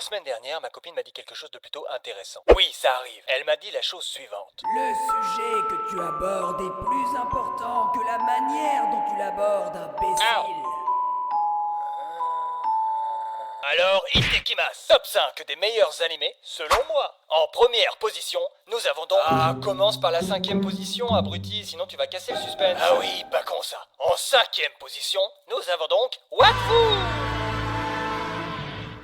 semaine dernière, ma copine m'a dit quelque chose de plutôt intéressant. Oui, ça arrive. Elle m'a dit la chose suivante. Le sujet que tu abordes est plus important que la manière dont tu l'abordes, imbécile. Alors, Itekimas, top 5 des meilleurs animés, selon moi. En première position, nous avons donc... Ah, commence par la 5e position, abruti, sinon tu vas casser le suspense. Ah oui, pas con ça. En 5e position, nous avons donc Watfu.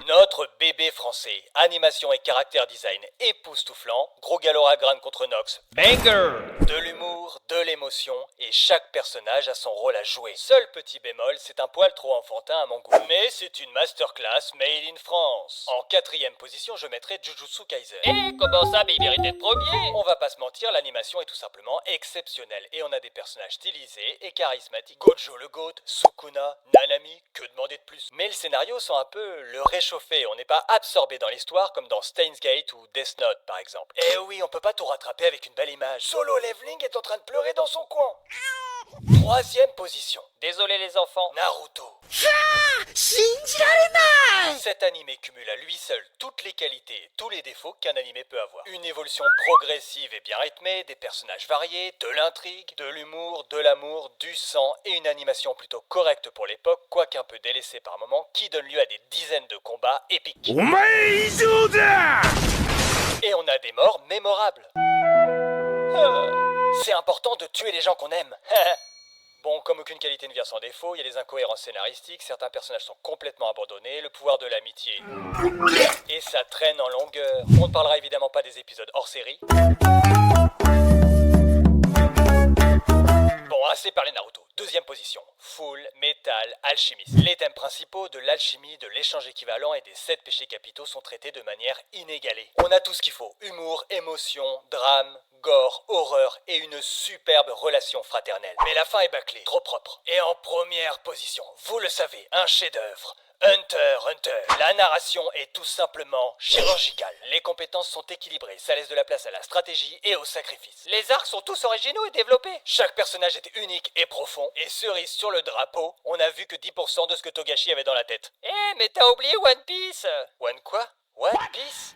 Notre bébé français, animation et caractère design époustouflant, gros Galoragrane contre Nox, banger. De l'humour, de l'émotion, et chaque personnage a son rôle à jouer. Seul petit bémol, c'est un poil trop enfantin à mon goût. Mais c'est une masterclass made in France. En 4e position, je mettrai Jujutsu Kaisen. Et comment ça, mais il mérite d'être premier? On va pas se mentir, l'animation est tout simplement exceptionnelle, et on a des personnages stylisés et charismatiques. Gojo le Goat, Sukuna, Nanami, que demander de plus? Mais le scénario sent un peu le réchauffé. On n'est pas absorbé dans l'histoire comme dans Steins Gate ou Death Note par exemple. Et oui, on peut pas tout rattraper avec une belle image. Solo Leveling est en train de pleurer dans son coin. 3e position. Désolé les enfants. Naruto. Cet animé cumule à lui seul toutes les qualités et tous les défauts qu'un animé peut avoir. Une évolution progressive et bien rythmée, des personnages variés, de l'intrigue, de l'humour, de l'amour, du sang et une animation plutôt correcte pour l'époque, quoique un peu délaissée par moments, qui donne lieu à des dizaines de combats épiques. Et on a des morts mémorables. C'est important de tuer les gens qu'on aime. Bon, comme aucune qualité ne vient sans défaut, il y a des incohérences scénaristiques, certains personnages sont complètement abandonnés, le pouvoir de l'amitié. Et ça traîne en longueur. On ne parlera évidemment pas des épisodes hors série. Bon, assez parlé Naruto. 2e position. Full Metal Alchemist. Les thèmes principaux de l'alchimie, de l'échange équivalent et des 7 péchés capitaux sont traités de manière inégalée. On a tout ce qu'il faut. Humour, émotion, drame, gore, horreur et une superbe relation fraternelle. Mais la fin est bâclée, trop propre. Et en première position, vous le savez, un chef-d'œuvre. Hunter. La narration est tout simplement chirurgicale. Les compétences sont équilibrées, ça laisse de la place à la stratégie et au sacrifice. Les arcs sont tous originaux et développés. Chaque personnage est unique et profond. Et cerise sur le drapeau, on n'a vu que 10% de ce que Togashi avait dans la tête. Eh, mais t'as oublié One Piece. One quoi? One Piece?